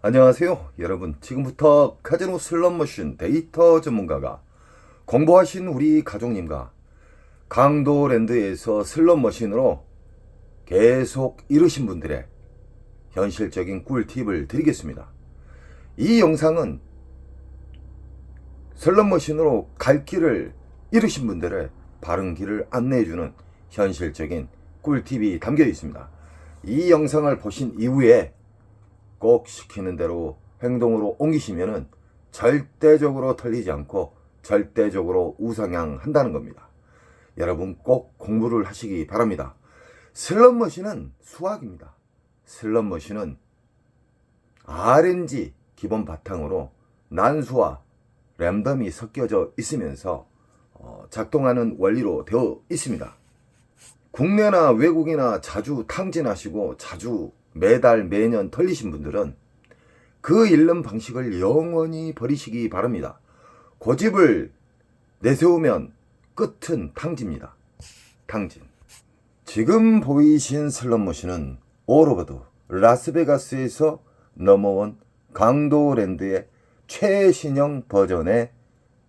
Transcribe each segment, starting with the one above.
안녕하세요 여러분. 지금부터 카지노 슬롯머신 데이터 전문가가 공부하신 우리 가족님과 강도랜드에서 슬롯머신으로 계속 이루신 분들의 현실적인 꿀팁을 드리겠습니다. 이 영상은 슬롯머신으로 갈 길을 잃으신 분들의 바른 길을 안내해주는 현실적인 꿀팁이 담겨 있습니다. 이 영상을 보신 이후에 꼭 시키는 대로 행동으로 옮기시면은 절대적으로 털리지 않고 절대적으로 우상향한다는 겁니다. 여러분 꼭 공부를 하시기 바랍니다. 슬롯머신은 수학입니다. 슬롯머신은 RNG 기본 바탕으로 난수와 랜덤이 섞여져 있으면서 작동하는 원리로 되어 있습니다. 국내나 외국이나 자주 탕진하시고 자주 매달 매년 털리신 분들은 그 잃는 방식을 영원히 버리시기 바랍니다. 고집을 내세우면 끝은 탕진입니다. 탕진. 지금 보이신 슬롯머신은 올오버드 라스베가스에서 넘어온 강도랜드의 최신형 버전의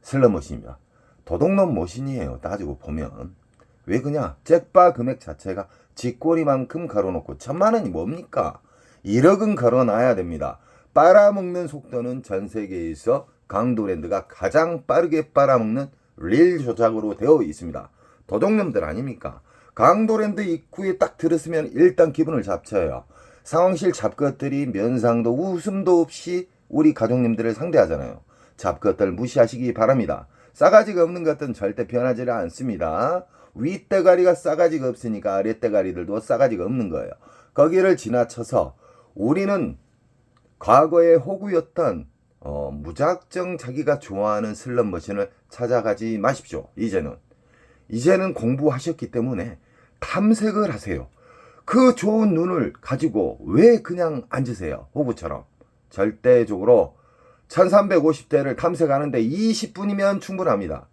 슬롯머신입니다. 도둑놈 머신이에요. 따지고 보면. 왜 그냐? 잭바 금액 자체가 쥐꼬리만큼 걸어놓고 1000만원이 뭡니까? 1억은 걸어놔야 됩니다. 빨아먹는 속도는 전 세계에서 강도랜드가 가장 빠르게 빨아먹는 릴 조작으로 되어 있습니다. 도둑놈들 아닙니까? 강도랜드 입구에 딱 들었으면 일단 기분을 잡쳐요. 상황실 잡것들이 면상도 웃음도 없이 우리 가족님들을 상대하잖아요. 잡것들 무시하시기 바랍니다. 싸가지가 없는 것들은 절대 변하지 않습니다. 윗대가리가 싸가지가 없으니까 아랫대가리들도 싸가지가 없는 거예요. 거기를 지나쳐서 우리는 과거의 호구였던 무작정 자기가 좋아하는 슬롯머신을 찾아가지 마십시오. 이제는 공부하셨기 때문에 탐색을 하세요. 그 좋은 눈을 가지고 왜 그냥 앉으세요? 호구처럼. 절대적으로 1350대를 탐색하는데 20분이면 충분합니다.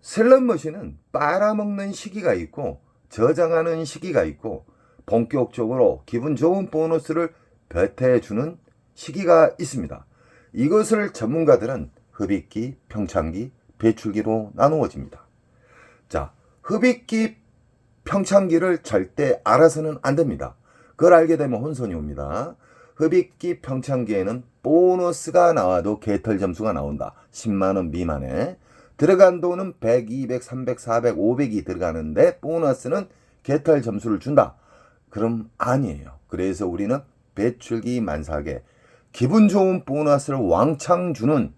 슬롯머신은 빨아먹는 시기가 있고 저장하는 시기가 있고 본격적으로 기분 좋은 보너스를 배태해주는 시기가 있습니다. 이것을 전문가들은 흡입기, 평창기, 배출기로 나누어집니다. 자, 흡입기, 평창기를 절대 알아서는 안 됩니다. 그걸 알게 되면 혼선이 옵니다. 흡입기, 평창기에는 보너스가 나와도 개털 점수가 나온다. 10만원 미만에. 들어간 돈은 100, 200, 300, 400, 500이 들어가는데 보너스는 개털 점수를 준다. 그럼 아니에요. 그래서 우리는 배출기 만삭에 기분 좋은 보너스를 왕창 주는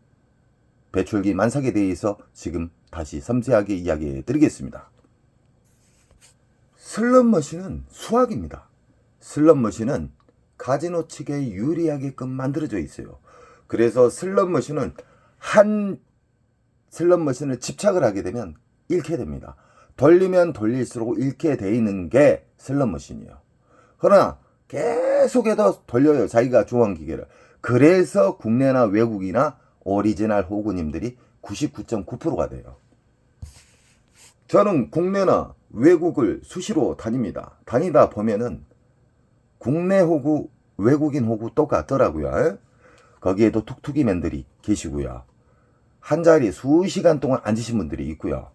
배출기 만삭에 대해서 지금 다시 섬세하게 이야기해 드리겠습니다. 슬롯머신은 수학입니다. 슬롯머신은 카지노 측에 유리하게끔 만들어져 있어요. 그래서 슬롯머신은 한 슬롯머신을 집착을 하게 되면 잃게 됩니다. 돌리면 돌릴수록 잃게 돼 있는 게 슬롯머신이에요. 그러나 계속해서 돌려요. 자기가 좋아하는 기계를. 그래서 국내나 외국이나 오리지널 호구님들이 99.9%가 돼요. 저는 국내나 외국을 수시로 다닙니다. 다니다 보면은 국내 호구, 외국인 호구 똑같더라고요. 거기에도 툭툭이맨들이 계시고요. 한 자리 수시간 동안 앉으신 분들이 있고요.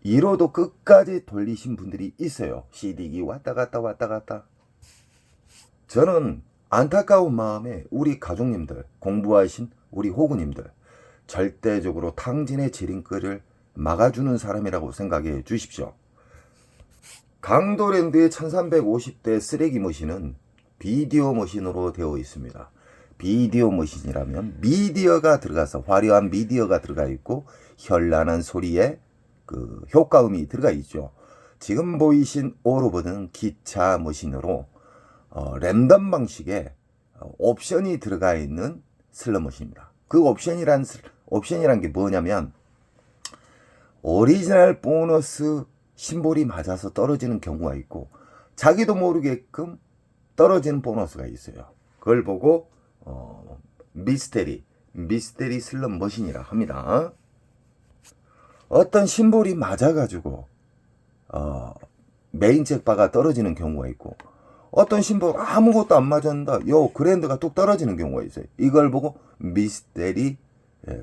1호도 끝까지 돌리신 분들이 있어요. CD기 왔다 갔다. 저는 안타까운 마음에 우리 가족님들, 공부하신 우리 호구님들 절대적으로 탕진의 지름길을 막아주는 사람이라고 생각해 주십시오. 강도랜드의 1350대 쓰레기 머신은 비디오 머신으로 되어 있습니다. 비디오 머신이라면 미디어가 들어가서 화려한 미디어가 들어가 있고 현란한 소리에 그 효과음이 들어가 있죠. 지금 보이신 올오버는 기차 머신으로 랜덤 방식의 옵션이 들어가 있는 슬롯머신입니다. 그 옵션이란 게 뭐냐면 오리지널 보너스 심볼이 맞아서 떨어지는 경우가 있고 자기도 모르게끔 떨어지는 보너스가 있어요. 그걸 보고 미스테리 슬롯머신이라 합니다. 어떤 심볼이 맞아가지고 메인 잭바가 떨어지는 경우가 있고 어떤 신발 아무것도 안 맞았는데 요 그랜드가 뚝 떨어지는 경우가 있어요. 이걸 보고 미스테리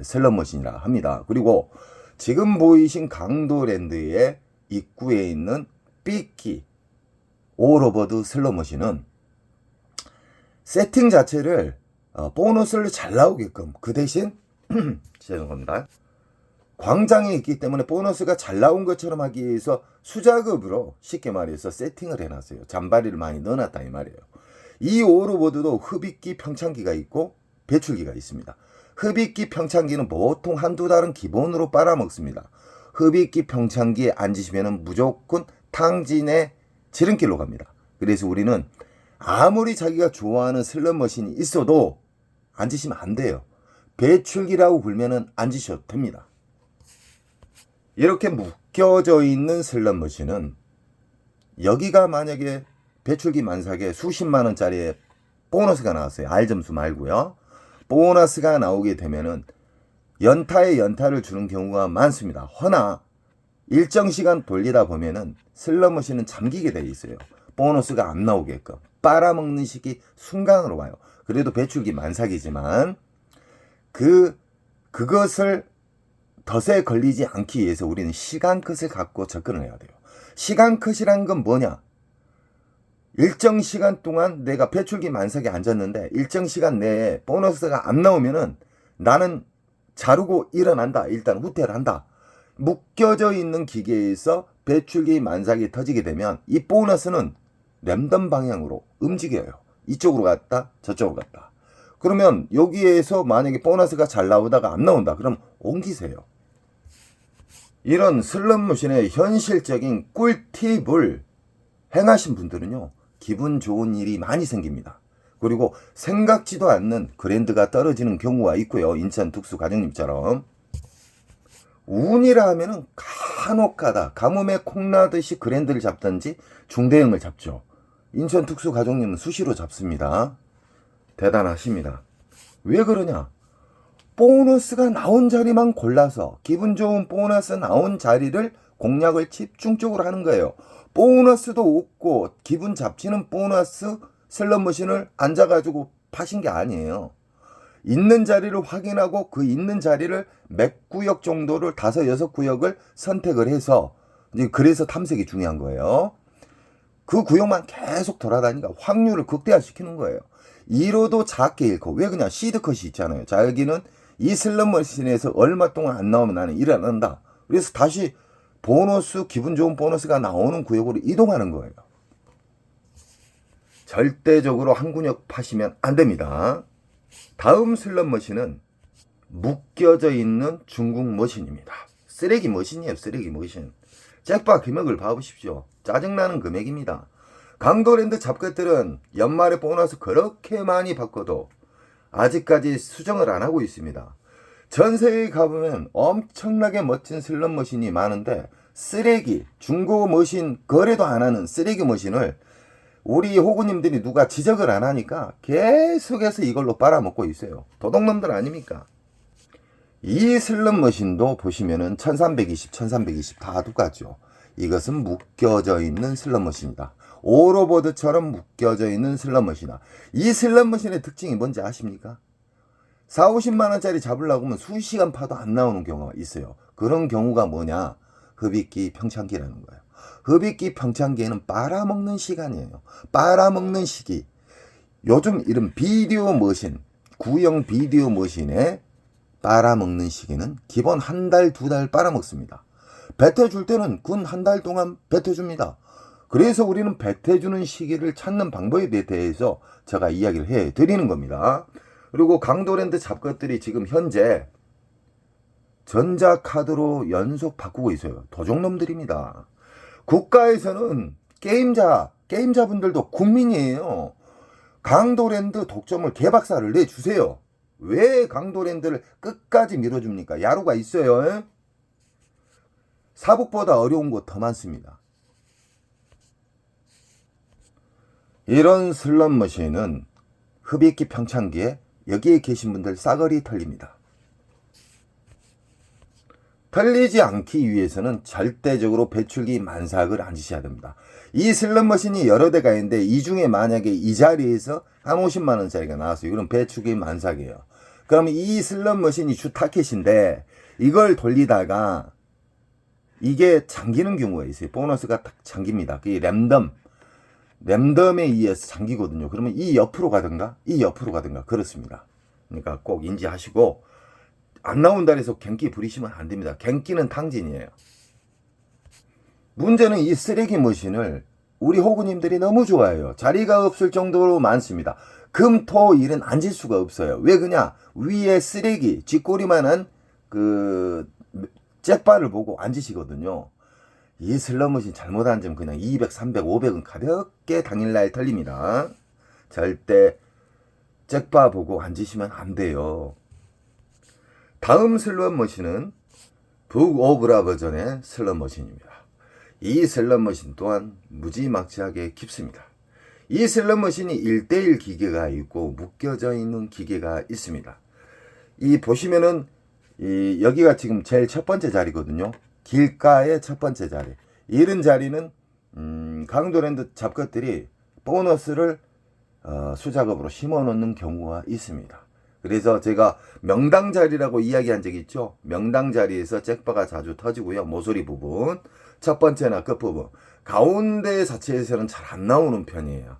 슬롯머신이라 합니다. 그리고 지금 보이신 강도랜드의 입구에 있는 삐끼 오로버드 슬롯머신은 세팅 자체를 보너스를 잘 나오게끔, 그 대신 죄송합니다, 광장에 있기 때문에 보너스가 잘 나온 것처럼 하기 위해서 수작업으로 쉽게 말해서 세팅을 해놨어요. 잔바리를 많이 넣어놨다 이 말이에요. 이 오로보드도 흡입기 평창기가 있고 배출기가 있습니다. 흡입기 평창기는 보통 한두 달은 기본으로 빨아먹습니다. 흡입기 평창기에 앉으시면 무조건 탕진의 지름길로 갑니다. 그래서 우리는 아무리 자기가 좋아하는 슬롯머신이 있어도 앉으시면 안 돼요. 배출기라고 불면은 앉으셔도 됩니다. 이렇게 묶여져 있는 슬롯머신은 여기가 만약에 배출기 만삭에 수십만원짜리의 보너스가 나왔어요. R점수 말고요. 보너스가 나오게 되면은 연타에 연타를 주는 경우가 많습니다. 허나 일정 시간 돌리다 보면은 슬롯머신은 잠기게 돼 있어요. 보너스가 안 나오게끔 빨아먹는 시기 순간으로 와요. 그래도 배출기 만삭이지만 그것을 덫에 걸리지 않기 위해서 우리는 시간 컷을 갖고 접근을 해야 돼요. 시간 컷이란 건 뭐냐? 일정 시간 동안 내가 배출기 만삭에 앉았는데 일정 시간 내에 보너스가 안 나오면은 나는 자르고 일어난다. 일단 후퇴를 한다. 묶여져 있는 기계에서 배출기 만삭이 터지게 되면 이 보너스는 랜덤 방향으로 움직여요. 이쪽으로 갔다 저쪽으로 갔다. 그러면 여기에서 만약에 보너스가 잘 나오다가 안 나온다. 그럼 옮기세요. 이런 슬롯머신의 현실적인 꿀팁을 행하신 분들은요, 기분 좋은 일이 많이 생깁니다. 그리고 생각지도 않는 그랜드가 떨어지는 경우가 있고요. 인천 특수 가정님처럼. 운이라 하면은 간혹가다 가뭄에 콩나듯이 그랜드를 잡든지 중대형을 잡죠. 인천 특수 가정님은 수시로 잡습니다. 대단하십니다. 왜 그러냐? 보너스가 나온 자리만 골라서 기분 좋은 보너스 나온 자리를 공략을 집중적으로 하는 거예요. 보너스도 없고 기분 잡치는 보너스 슬롯머신을 앉아가지고 파신 게 아니에요. 있는 자리를 확인하고 그 있는 자리를 몇 구역 정도를 5, 6구역을 선택을 해서, 그래서 탐색이 중요한 거예요. 그 구역만 계속 돌아다니니까 확률을 극대화시키는 거예요. 1호도 작게 잃고, 왜 그냥 시드컷이 있잖아요. 자, 여기는 이 슬롯머신에서 얼마 동안 안 나오면 나는 일어난다. 그래서 다시 보너스, 기분 좋은 보너스가 나오는 구역으로 이동하는 거예요. 절대적으로 한 구역 파시면 안 됩니다. 다음 슬롯머신은 묶여져 있는 중국 머신입니다. 쓰레기 머신이에요. 쓰레기 머신. 잭팟 금액을 봐보십시오. 짜증나는 금액입니다. 강도랜드 잡것들은 연말에 보너스 그렇게 많이 받고도 아직까지 수정을 안 하고 있습니다. 전세에 가보면 엄청나게 멋진 슬롯머신이 많은데 쓰레기, 중고 머신 거래도 안 하는 쓰레기 머신을 우리 호구님들이 누가 지적을 안 하니까 계속해서 이걸로 빨아먹고 있어요. 도둑놈들 아닙니까? 이 슬롯머신도 보시면은 1320, 1320 다 똑같죠. 이것은 묶여져 있는 슬롯머신이다. 오로보드처럼 묶여져 있는 슬롯머신이다. 이 슬롯머신의 특징이 뭔지 아십니까? 4, 50만원짜리 잡으려고 하면 수시간 파도 안 나오는 경우가 있어요. 그런 경우가 뭐냐? 흡입기 평창기라는 거예요. 흡입기 평창기에는 빨아먹는 시간이에요. 빨아먹는 시기. 요즘 이런 비디오 머신, 구형 비디오 머신에 빨아먹는 시기는 기본 한 달, 2달 빨아먹습니다. 뱉어줄 때는 군 한 달 동안 뱉어줍니다. 그래서 우리는 뱉어주는 시기를 찾는 방법에 대해서 제가 이야기를 해드리는 겁니다. 그리고 강도랜드 잡것들이 지금 현재 전자카드로 연속 바꾸고 있어요. 도둑놈들입니다. 국가에서는 게임자분들도 국민이에요. 강도랜드 독점을 개박살을 내주세요. 왜 강도랜드를 끝까지 밀어줍니까? 야루가 있어요. 사북보다 어려운 곳 더 많습니다. 이런 슬롯머신은 흡입기 평창기에 여기에 계신 분들 싸그리 털립니다. 털리지 않기 위해서는 절대적으로 배출기 만삭을 앉으셔야 됩니다. 이 슬롯머신이 여러 대가 있는데 이 중에 만약에 이 자리에서 한 50만 원짜리가 나왔어요. 이건 배출기 만삭이에요. 그러면 이 슬롯머신이 주 타켓인데 이걸 돌리다가 이게 잠기는 경우가 있어요. 보너스가 딱 잠깁니다. 그게 랜덤에 의해서 잠기거든요. 그러면 이 옆으로 가든가 이 옆으로 가든가 그렇습니다. 그러니까 꼭 인지하시고 안 나온다 해서 갱기 부리시면 안 됩니다. 갱기는 탕진이에요. 문제는 이 쓰레기 머신을 우리 호구님들이 너무 좋아해요. 자리가 없을 정도로 많습니다. 금, 토, 일은 앉을 수가 없어요. 왜 그냐? 위에 쓰레기, 쥐꼬리만한 그 잭바를 보고 앉으시거든요. 이 슬롯머신 잘못 앉으면 그냥 200, 300, 500은 가볍게 당일날 털립니다. 절대 잭바 보고 앉으시면 안 돼요. 다음 슬롯머신은 북오브라 버전의 슬롯머신입니다. 이 슬롯머신 또한 무지막지하게 깊습니다. 이 슬롯머신이 1대1 기계가 있고 묶여져 있는 기계가 있습니다. 이 보시면은 여기가 지금 제일 첫 번째 자리거든요. 길가의 첫 번째 자리. 이런 자리는 강도랜드 잡것들이 보너스를 수작업으로 심어 놓는 경우가 있습니다. 그래서 제가 명당 자리라고 이야기한 적이 있죠. 명당 자리에서 잭바가 자주 터지고요. 모서리 부분, 첫 번째나 끝부분, 가운데 자체에서는 잘 안 나오는 편이에요.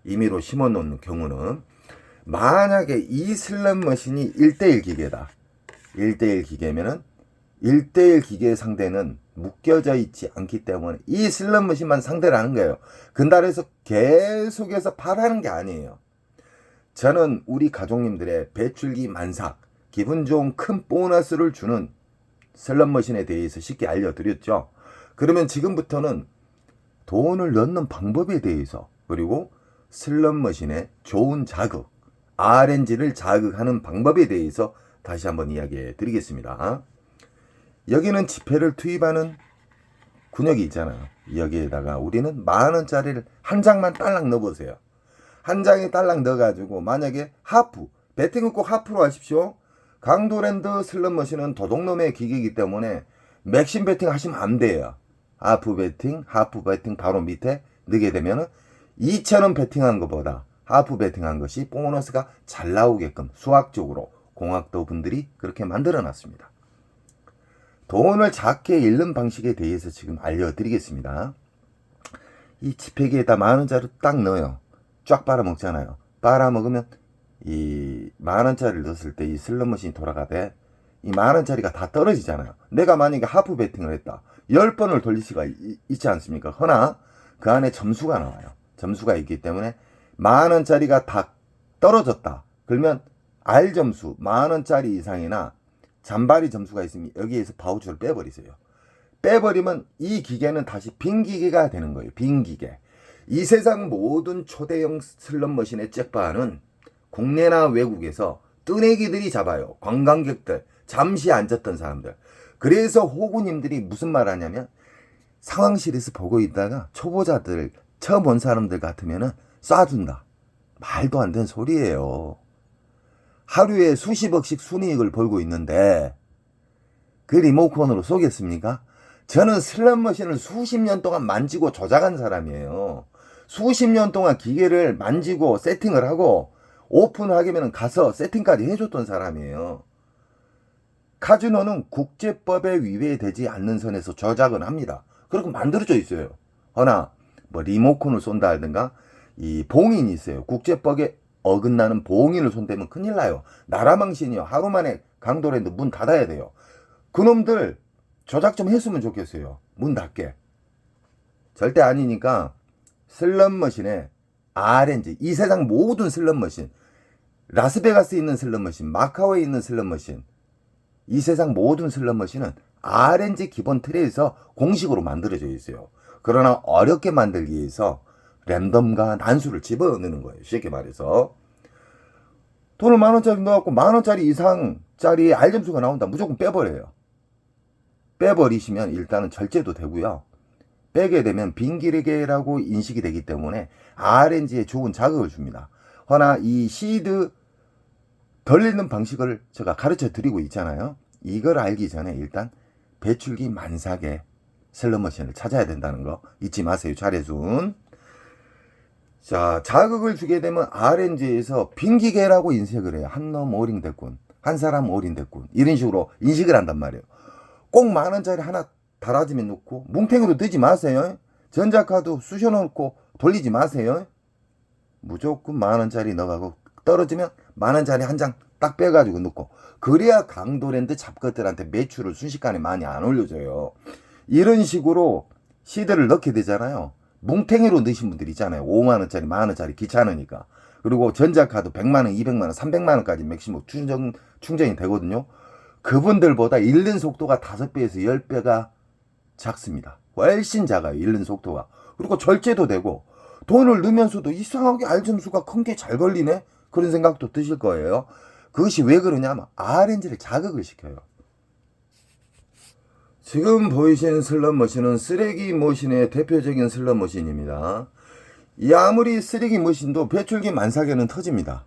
임의로 심어 놓는 경우는. 만약에 이 슬롯머신이 1대1 기계다. 1대1 기계면은 1대1 기계의 상대는 묶여져 있지 않기 때문에 이 슬롯머신만 상대를 하는 거예요. 근달에서 계속해서 팔하는 게 아니에요. 저는 우리 가족님들의 배출기 만삭, 기분 좋은 큰 보너스를 주는 슬롯머신에 대해서 쉽게 알려드렸죠. 그러면 지금부터는 돈을 넣는 방법에 대해서, 그리고 슬롯머신의 좋은 자극, RNG를 자극하는 방법에 대해서 다시 한번 이야기해 드리겠습니다. 여기는 지폐를 투입하는 군역이 있잖아요. 여기에다가 우리는 10,000원짜리를 한 장만 딸랑 넣어보세요. 한 장에 딸랑 넣어가지고 만약에 하프, 배팅은 꼭 하프로 하십시오. 강도랜드 슬롯머신은 도둑놈의 기계이기 때문에 맥심 배팅 하시면 안 돼요. 하프 배팅 바로 밑에 넣게 되면 2,000원 배팅한 것보다 하프 배팅한 것이 보너스가 잘 나오게끔 수학적으로 공학도 분들이 그렇게 만들어 놨습니다. 돈을 작게 잃는 방식에 대해서 지금 알려드리겠습니다. 이 지폐기에다 10,000원짜리 딱 넣어요. 쫙 빨아먹잖아요. 빨아먹으면 이 10,000원짜리를 넣었을 때 이 슬롯머신이 돌아가되 이 10,000원짜리가 다 떨어지잖아요. 내가 만약에 하프 배팅을 했다. 10번을 돌릴 수가 있지 않습니까? 허나 그 안에 점수가 나와요. 점수가 있기 때문에 10,000원짜리가 다 떨어졌다. 그러면 R 점수 10,000원짜리 이상이나 잔바리 점수가 있으면 여기에서 바우처를 빼버리세요. 빼버리면 이 기계는 다시 빈 기계가 되는 거예요. 빈 기계. 이 세상 모든 초대형 슬롯머신의 잭바는 국내나 외국에서 뜨내기들이 잡아요. 관광객들, 잠시 앉았던 사람들. 그래서 호구님들이 무슨 말 하냐면 상황실에서 보고 있다가 초보자들, 처음 온 사람들 같으면 쏴준다. 말도 안 되는 소리예요. 하루에 수십억씩 순이익을 벌고 있는데 그 리모컨으로 쏘겠습니까? 저는 슬롯머신을 수십 년 동안 만지고 조작한 사람이에요. 수십 년 동안 기계를 만지고 세팅을 하고 오픈하기면 가서 세팅까지 해줬던 사람이에요. 카지노는 국제법에 위배되지 않는 선에서 조작은 합니다. 그렇게 만들어져 있어요. 허나 뭐 리모컨을 쏜다 하든가 이 봉인이 있어요. 국제법에 어긋나는 봉인을 손대면 큰일 나요. 나라망신이요. 하루 만에 강도랜드 문 닫아야 돼요. 그놈들 조작 좀 했으면 좋겠어요. 문 닫게. 절대 아니니까 슬롯머신에 RNG, 이 세상 모든 슬롯머신, 라스베가스에 있는 슬롯머신, 마카오에 있는 슬롯머신, 이 세상 모든 슬롯머신은 RNG 기본 틀에서 공식으로 만들어져 있어요. 그러나 어렵게 만들기 위해서 랜덤과 난수를 집어넣는 거예요. 쉽게 말해서. 돈을 10,000원짜리 넣어갖고 10,000원짜리 이상짜리 R점수가 나온다. 무조건 빼버려요. 빼버리시면 일단은 절제도 되고요. 빼게 되면 빈기계라고 인식이 되기 때문에 RNG에 좋은 자극을 줍니다. 허나 이 시드 덜리는 방식을 제가 가르쳐 드리고 있잖아요. 이걸 알기 전에 일단 배출기 만삭의 슬롯머신을 찾아야 된다는 거 잊지 마세요. 차례순. 자, 자극을 주게 되면 RNG에서 빙기계라고 인식을 해요. 한 놈 올인됐군, 한 사람 올인됐군, 이런 식으로 인식을 한단 말이에요. 꼭 10,000원짜리 하나 달아지면 놓고 뭉탱이로 넣지 마세요. 전자카드 쑤셔 놓고 돌리지 마세요. 무조건 10,000원짜리 넣어가고 떨어지면 10,000원짜리 한 장 딱 빼가지고 넣고, 그래야 강도랜드 잡것들한테 매출을 순식간에 많이 안 올려줘요. 이런 식으로 시드를 넣게 되잖아요. 뭉탱이로 넣으신 분들 있잖아요. 50,000원짜리 10,000원짜리 귀찮으니까. 그리고 전자카드 100만원 200만원 300만원까지 맥시멈 충전이 되거든요. 그분들보다 잃는 속도가 5배에서 10배가 작습니다. 훨씬 작아요, 잃는 속도가. 그리고 절제도 되고, 돈을 넣으면서도 이상하게 알점수가 큰 게 잘 걸리네? 그런 생각도 드실 거예요. 그것이 왜 그러냐면 RNG를 자극을 시켜요. 지금 보이시는 슬롯머신은 쓰레기 머신의 대표적인 슬롯머신입니다. 이 아무리 쓰레기 머신도 배출기 만삭에는 터집니다.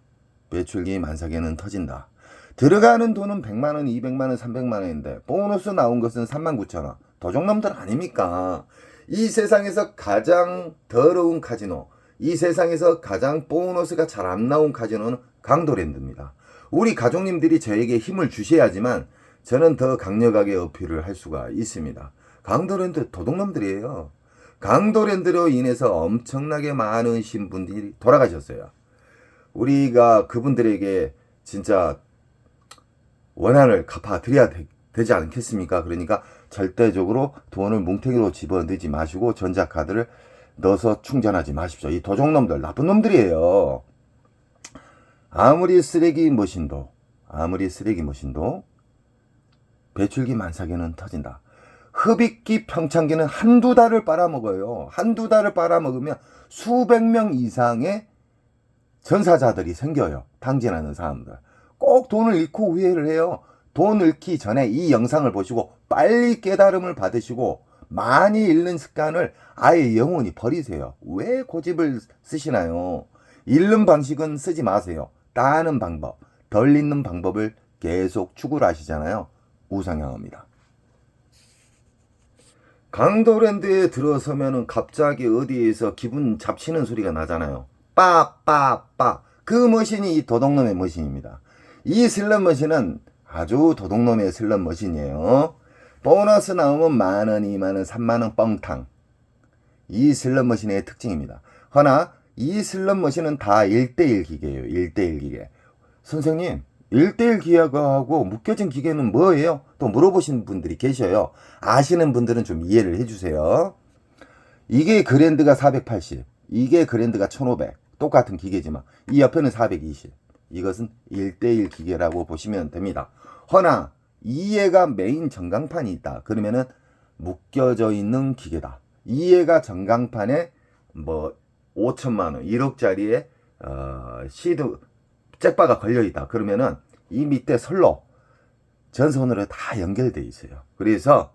배출기 만삭에는 터진다. 들어가는 돈은 100만원, 200만원, 300만원인데 보너스 나온 것은 39,000원. 도적놈들 아닙니까? 이 세상에서 가장 더러운 카지노, 이 세상에서 가장 보너스가 잘 안 나온 카지노는 강도랜드입니다. 우리 가족님들이 저에게 힘을 주셔야지만 저는 더 강력하게 어필을 할 수가 있습니다. 강도랜드 도둑놈들이에요. 강도랜드로 인해서 엄청나게 많은 신분들이 돌아가셨어요. 우리가 그분들에게 진짜 원한을 갚아드려야 되지 않겠습니까? 그러니까 절대적으로 돈을 뭉탱이로 집어넣지 마시고 전자카드를 넣어서 충전하지 마십시오. 이 도적놈들 나쁜 놈들이에요. 아무리 쓰레기 머신도 배출기 만삭에는 터진다. 흡입기 평창기는 한두 달을 빨아먹어요. 한두 달을 빨아먹으면 수백 명 이상의 전사자들이 생겨요. 당진하는 사람들. 꼭 돈을 잃고 후회를 해요. 돈 잃기 전에 이 영상을 보시고 빨리 깨달음을 받으시고 많이 잃는 습관을 아예 영원히 버리세요. 왜 고집을 쓰시나요? 잃는 방식은 쓰지 마세요. 따는 방법, 덜 잃는 방법을 계속 추구를 하시잖아요. 우상향합니다. 강도랜드에 들어서면은 갑자기 어디에서 기분 잡치는 소리가 나잖아요. 빠빠빠. 그 머신이 이 도둑놈의 머신입니다. 이 슬롯머신은 아주 도둑놈의 슬롯머신이에요. 보너스 나오면 10,000원, 20,000원, 30,000원 뻥탕. 이 슬롯머신의 특징입니다. 허나 이 슬롯머신은 다 1:1 기계예요. 1:1 기계. 선생님, 1:1 기계하고 묶여진 기계는 뭐예요? 또 물어보시는 분들이 계셔요. 아시는 분들은 좀 이해를 해주세요. 이게 그랜드가 480, 이게 그랜드가 1500. 똑같은 기계지만 이 옆에는 420. 이것은 1:1 기계라고 보시면 됩니다. 허나 이해가 메인 전광판이 있다. 그러면은 묶여져 있는 기계다. 이해가 전광판에 뭐 5천만원, 1억짜리의 시드 잭바가 걸려있다. 그러면은 이 밑에 선로 전선으로 다 연결되어 있어요. 그래서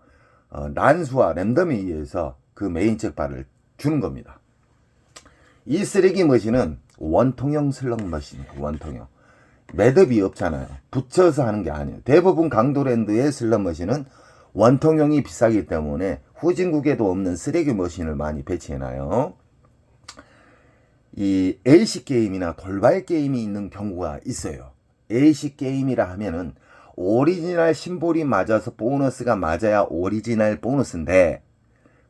난수와 랜덤에 의해서 그 메인 잭바를 주는 겁니다. 이 쓰레기 머신은 원통형 슬롯 머신이에요. 원통형. 매듭이 없잖아요. 붙여서 하는 게 아니에요. 대부분 강도랜드의 슬롯 머신은 원통형이 비싸기 때문에 후진국에도 없는 쓰레기 머신을 많이 배치해놔요. 이 AC 게임이나 돌발 게임이 있는 경우가 있어요. AC 게임이라 하면은 오리지널 심볼이 맞아서 보너스가 맞아야 오리지널 보너스인데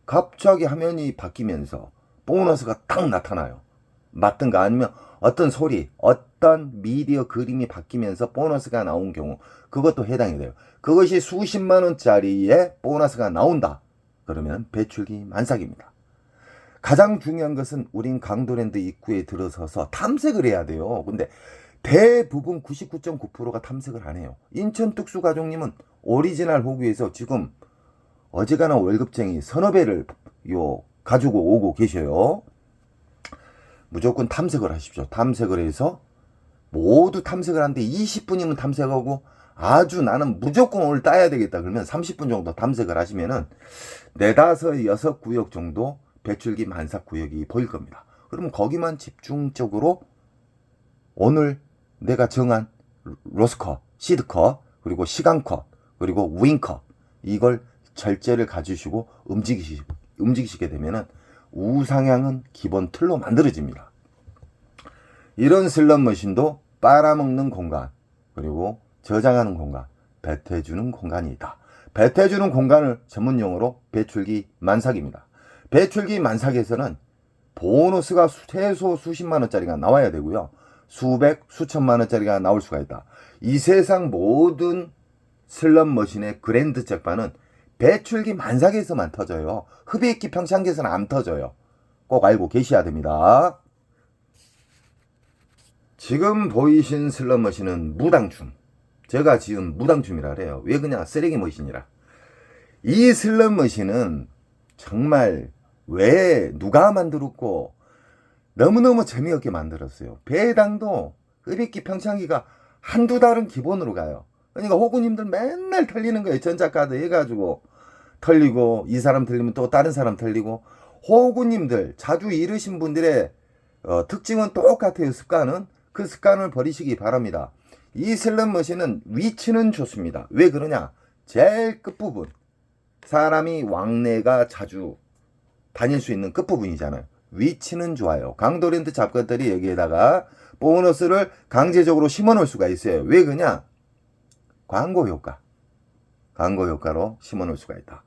갑자기 화면이 바뀌면서 보너스가 딱 나타나요. 맞든가 아니면 어떤 소리, 어떤 미디어 그림이 바뀌면서 보너스가 나온 경우, 그것도 해당이 돼요. 그것이 수십만 원짜리의 보너스가 나온다. 그러면 배출기 만삭입니다. 가장 중요한 것은 우린 강도랜드 입구에 들어서서 탐색을 해야 돼요. 근데 대부분 99.9%가 탐색을 안 해요. 인천특수가족님은 오리지널 호구에서 지금 어지간한 월급쟁이 서너 배를 가지고 오고 계셔요. 무조건 탐색을 하십시오. 탐색을 해서 모두 탐색을 하는데 20분이면 탐색하고 아주 나는 무조건 오늘 따야 되겠다 그러면 30분 정도 탐색을 하시면은 4, 5, 6 구역 정도 배출기 만삭 구역이 보일 겁니다. 그러면 거기만 집중적으로 오늘 내가 정한 로스컷, 시드컷, 그리고 시간컷, 그리고 윙컷 이걸 절제를 가지시고 움직이시게 되면은 우상향은 기본 틀로 만들어집니다. 이런 슬롯머신도 빨아먹는 공간, 그리고 저장하는 공간, 배태해주는 공간이 있다. 배태해주는 공간을 전문용어로 배출기 만삭입니다. 배출기 만삭에서는 보너스가 최소 수십만 원짜리가 나와야 되고요. 수백, 수천만 원짜리가 나올 수가 있다. 이 세상 모든 슬롯머신의 그랜드 잭팟은 배출기 만삭에서만 터져요. 흡입기 평창기에서는 안 터져요. 꼭 알고 계셔야 됩니다. 지금 보이신 슬롯머신은 무당춤. 제가 지은 무당춤이라 그래요. 왜 그냥 쓰레기 머신이라. 이 슬롯머신은 정말 왜 누가 만들었고 너무너무 재미없게 만들었어요. 배당도 흡입기 평창기가 한두 달은 기본으로 가요. 그러니까 호구님들 맨날 털리는 거예요. 전자카드 해가지고 털리고, 이 사람 털리면 또 다른 사람 털리고. 호구님들 자주 잃으신 분들의 특징은 똑같아요. 습관은. 그 습관을 버리시기 바랍니다. 이 슬롯머신은 위치는 좋습니다. 왜 그러냐, 제일 끝부분, 사람이 왕래가 자주 다닐 수 있는 끝부분이잖아요. 위치는 좋아요. 강도랜드 잡것들이 여기에다가 보너스를 강제적으로 심어놓을 수가 있어요. 왜 그러냐, 광고 효과로 심어놓을 수가 있다.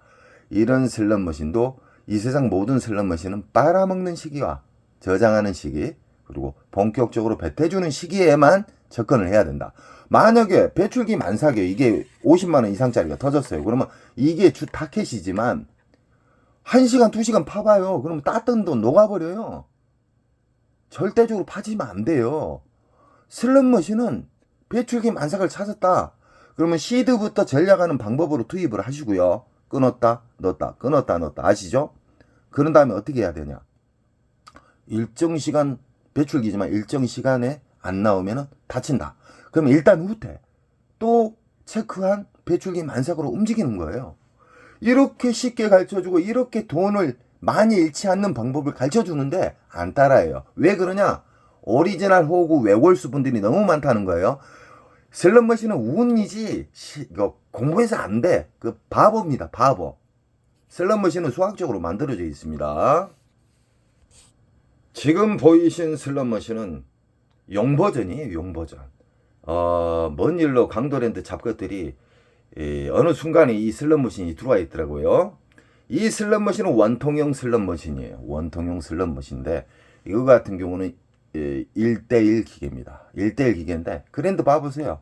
이런 슬롯머신도 이 세상 모든 슬롯머신은 빨아먹는 시기와 저장하는 시기, 그리고 본격적으로 배태주는 시기에만 접근을 해야 된다. 만약에 배출기 만삭에 이게 50만원 이상짜리가 터졌어요. 그러면 이게 주 타켓이지만 1시간 2시간 파봐요. 그러면 땄던 돈 녹아버려요. 절대적으로 파지면 안 돼요. 슬롯머신은 배출기 만삭을 찾았다. 그러면 시드부터 전략하는 방법으로 투입을 하시고요. 끊었다 넣었다, 끊었다 넣었다, 아시죠? 그런 다음에 어떻게 해야 되냐, 일정 시간 배출기지만 일정 시간에 안 나오면 다친다. 그러면 일단 후퇴, 또 체크한 배출기 만삭으로 움직이는 거예요. 이렇게 쉽게 가르쳐주고 이렇게 돈을 많이 잃지 않는 방법을 가르쳐주는데 안 따라해요. 왜 그러냐, 오리지널 호구 외골수 분들이 너무 많다는 거예요. 슬롯머신은 운이지 이거 공부해서 안 돼. 그 바보입니다. 바보. 슬롯머신은 수학적으로 만들어져 있습니다. 지금 보이신 슬롯머신은 용버전이에요. 용버전. 먼 일로 강도랜드 잡것들이 어느 순간에 이 슬롯머신이 들어와 있더라고요. 이 슬롯머신은 원통형 슬롯머신이에요. 원통형 슬롯머신인데 이거 같은 경우는 1대1 기계입니다. 1대1 기계인데 그랜드 봐보세요.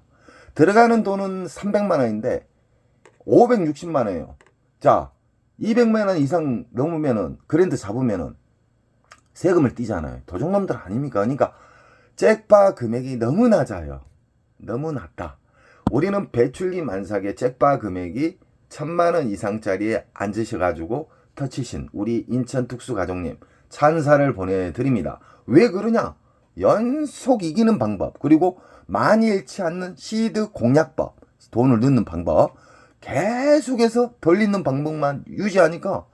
들어가는 돈은 300만원인데 560만원이에요. 자, 200만원 이상 넘으면은 그랜드 잡으면은 세금을 떼잖아요. 도둑놈들 아닙니까? 그러니까 잭바 금액이 너무 낮아요. 너무 낮다. 우리는 배출기 만삭의 잭바 금액이 1000만원 이상짜리에 앉으셔가지고 터치신 우리 인천 특수가족님 찬사를 보내드립니다. 왜 그러냐, 연속 이기는 방법, 그리고 많이 잃지 않는 시드 공략법, 돈을 넣는 방법, 계속해서 덜 잃는 방법만 유지하니까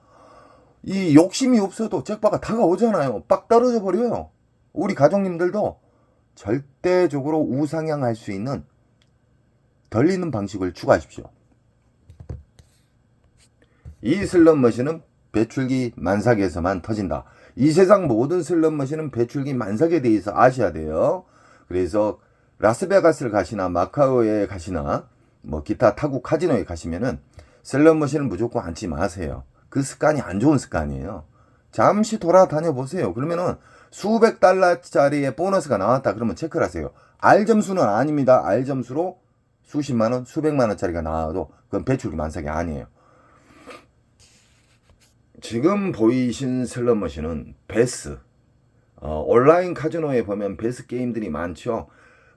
이 욕심이 없어도 잭바가 다가오잖아요. 빡 떨어져 버려요. 우리 가족님들도 절대적으로 우상향할 수 있는 덜 잃는 방식을 추가하십시오. 이 슬롯머신은 배출기 만삭에서만 터진다. 이 세상 모든 슬롯머신은 배출기 만삭에 대해서 아셔야 돼요. 그래서 라스베가스를 가시나 마카오에 가시나 뭐 기타 타국 카지노에 가시면은 슬롯머신을 무조건 앉지 마세요. 그 습관이 안 좋은 습관이에요. 잠시 돌아다녀 보세요. 그러면은 수백 달러짜리의 보너스가 나왔다 그러면 체크를 하세요. R 점수는 아닙니다. R 점수로 수십만원, 수백만원짜리가 나와도 그건 배출기 만삭이 아니에요. 지금 보이신 슬롯머신은 베스, 온라인 카지노에 보면 베스 게임들이 많죠.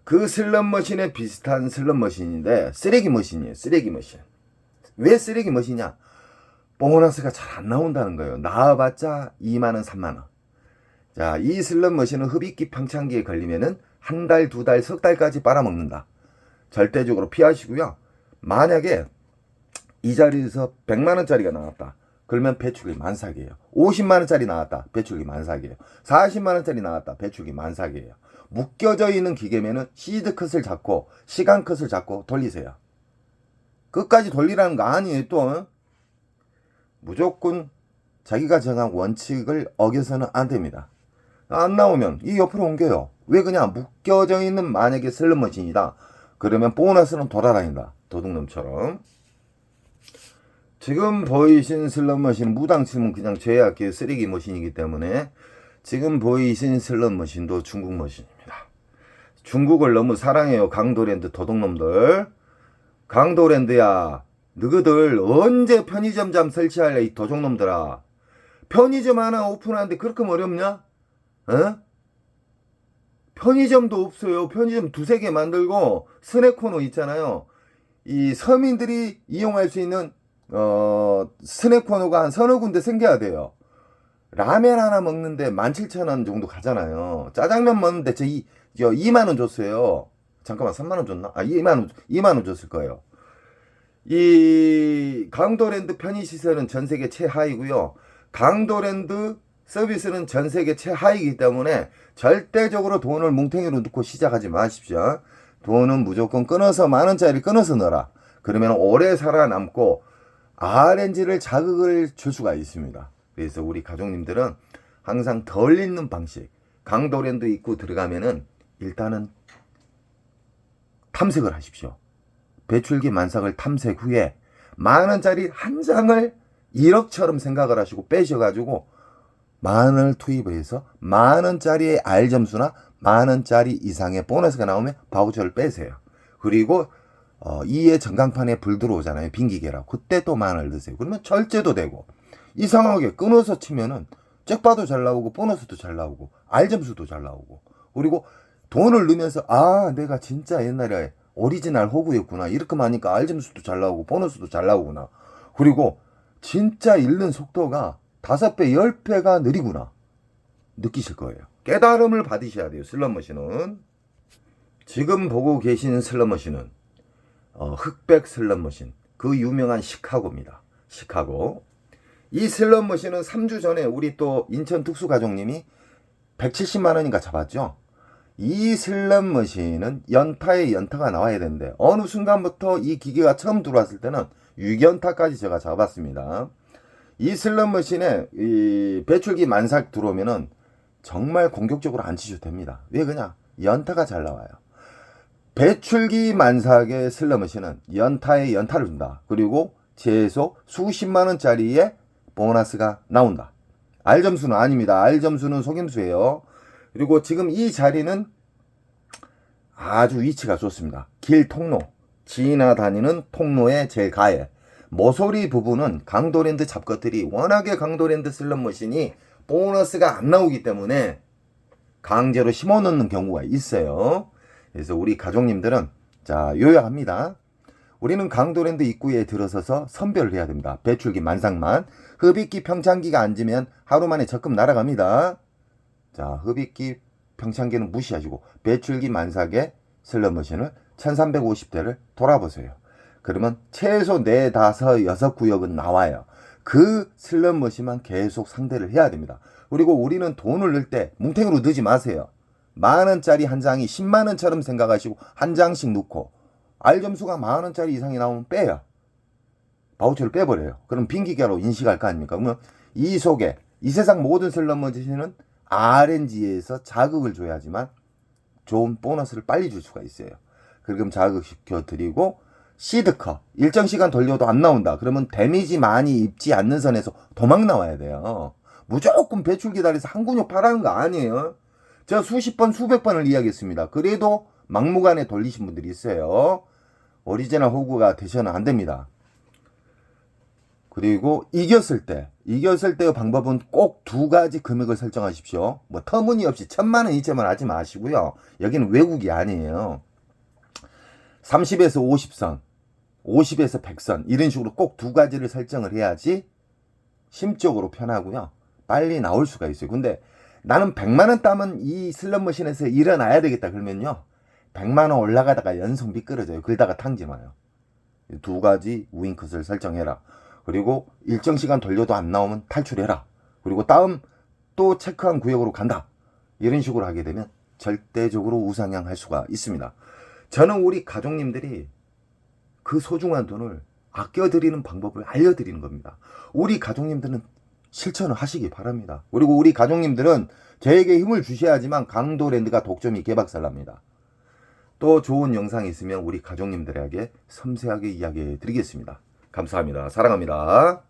그 슬롯머신에 비슷한 슬롯머신인데 쓰레기 머신이에요. 쓰레기 머신. 왜 쓰레기 머신이냐, 보너스가 잘 안 나온다는 거예요. 나와봤자 2만원, 3만원. 자, 이 슬롯머신은 흡입기 평창기에 걸리면은 한 달, 두 달, 석 달까지 빨아먹는다. 절대적으로 피하시고요. 만약에 이 자리에서 100만원짜리가 나왔다. 그러면 배출기 만삭이에요. 50만원짜리 나왔다. 배출기 만삭이에요. 40만원짜리 나왔다. 배출기 만삭이에요. 묶여져 있는 기계면은 시드 컷을 잡고 시간 컷을 잡고 돌리세요. 끝까지 돌리라는 거 아니에요. 또 무조건 자기가 정한 원칙을 어겨서는 안 됩니다. 안 나오면 이 옆으로 옮겨요. 왜 그냥 묶여져 있는 만약에 슬롯머신이다. 그러면 보너스는 돌아다닌다. 도둑놈처럼. 지금 보이신 슬롯머신은 무당 치면 그냥 제약계 쓰레기 머신이기 때문에 지금 보이신 슬롯머신도 중국 머신입니다. 중국을 너무 사랑해요. 강도랜드 도둑놈들. 강도랜드야, 너희들 언제 편의점 잠 설치할래 이 도둑놈들아. 편의점 하나 오픈하는데 그렇게 어렵냐? 어? 편의점도 없어요. 편의점 두세 개 만들고 스낵 코너 있잖아요. 이 서민들이 이용할 수 있는 스낵 코너가 한 서너 군데 생겨야 돼요. 라면 하나 먹는데 17,000원 정도 가잖아요. 짜장면 먹는데 저 2만원 줬어요. 잠깐만, 3만원 줬나? 2만원 줬을 거예요. 이 강도랜드 편의시설은 전세계 최하이고요. 강도랜드 서비스는 전세계 최하이기 때문에 절대적으로 돈을 뭉탱이로 넣고 시작하지 마십시오. 돈은 무조건 끊어서 만원짜리 끊어서 넣어라. 그러면 오래 살아남고 RNG를 자극을 줄 수가 있습니다. 그래서 우리 가족님들은 항상 덜 있는 방식, 강도랜드 입구 들어가면은 일단은 탐색을 하십시오. 배출기 만삭을 탐색 후에 만원짜리 한 장을 1억처럼 생각을 하시고 빼셔가지고 만원을 투입해서 만원짜리의 R점수나 만원짜리 이상의 보너스가 나오면 바우처를 빼세요. 그리고 2의 전광판에 불 들어오잖아요. 빈기계라. 그때 또 만원을 넣으세요. 그러면 절제도 되고, 이상하게 끊어서 치면은 잭바도 잘 나오고 보너스도 잘 나오고 R점수도 잘 나오고, 그리고 돈을 넣으면서 내가 진짜 옛날에 오리지널 호구였구나. 이렇게 하니까 R점수도 잘 나오고 보너스도 잘 나오구나. 그리고 진짜 읽는 속도가 5배, 10배가 느리구나. 느끼실 거예요. 깨달음을 받으셔야 돼요. 슬롯머신은. 지금 보고 계신 슬롯머신은 흑백 슬롯머신. 그 유명한 시카고입니다. 시카고. 이 슬롯머신은 3주 전에 우리 또 인천 특수가족님이 170만원인가 잡았죠. 이 슬롯머신은 연타에 연타가 나와야 되는데 어느 순간부터 이 기계가 처음 들어왔을 때는 6연타까지 제가 잡았습니다. 이 슬롯머신에 이 배출기 만삭 들어오면은 정말 공격적으로 안 치셔도 됩니다. 왜 그냥 연타가 잘 나와요. 배출기 만삭의 슬롯머신은 연타에 연타를 준다. 그리고 최소 수십만원짜리의 보너스가 나온다. R점수는 아닙니다. R점수는 속임수예요. 그리고 지금 이 자리는 아주 위치가 좋습니다. 길 통로, 지나다니는 통로의 제일 가에 모서리 부분은 강도랜드 잡것들이 워낙에 강도랜드 슬롯머신이 보너스가 안 나오기 때문에 강제로 심어넣는 경우가 있어요. 그래서 우리 가족님들은 자, 요약합니다. 우리는 강도랜드 입구에 들어서서 선별을 해야 됩니다. 배출기 만삭만. 흡입기 평창기가 앉으면 하루 만에 적금 날아갑니다. 자, 흡입기 평창기는 무시하시고 배출기 만삭의 슬롯머신을 1350대를 돌아보세요. 그러면 최소 4, 5, 6구역은 나와요. 그 슬롯머신만 계속 상대를 해야 됩니다. 그리고 우리는 돈을 넣을 때 뭉탱이로 넣지 마세요. 만원짜리 한 장이 10만원처럼 생각하시고 한 장씩 넣고 R점수가 만원짜리 이상이 나오면 빼요. 바우처를 빼버려요. 그럼 빈기계로 인식할 거 아닙니까? 그러면 이 속에 이 세상 모든 슬롯머신은 RNG에서 자극을 줘야지만 좋은 보너스를 빨리 줄 수가 있어요. 그럼 자극시켜 드리고 시드컷 일정 시간 돌려도 안 나온다. 그러면 데미지 많이 입지 않는 선에서 도망 나와야 돼요. 무조건 배출기 달에서 한 근육 파라는 거 아니에요. 제가 수십 번 수백 번을 이야기했습니다. 그래도 막무가내 돌리신 분들이 있어요. 오리지널 호구가 되셔는 안 됩니다. 그리고 이겼을 때의 방법은 꼭 2가지 금액을 설정하십시오. 뭐 터무니없이 1000만원, 2천만 하지 마시고요. 여기는 외국이 아니에요. 30에서 50선, 50에서 100선 이런 식으로 꼭 2가지를 설정을 해야지 심적으로 편하고요. 빨리 나올 수가 있어요. 근데 나는 100만원 따면 이 슬롯머신에서 일어나야 되겠다 그러면요. 100만원 올라가다가 연속 미끄러져요. 그러다가 탕진와요. 2가지 우윙컷을 설정해라. 그리고 일정 시간 돌려도 안 나오면 탈출해라. 그리고 다음 또 체크한 구역으로 간다. 이런 식으로 하게 되면 절대적으로 우상향할 수가 있습니다. 저는 우리 가족님들이 그 소중한 돈을 아껴드리는 방법을 알려드리는 겁니다. 우리 가족님들은 실천을 하시기 바랍니다. 그리고 우리 가족님들은 저에게 힘을 주셔야지만 강도랜드가 독점이 개박살납니다. 또 좋은 영상이 있으면 우리 가족님들에게 섬세하게 이야기해 드리겠습니다. 감사합니다. 사랑합니다.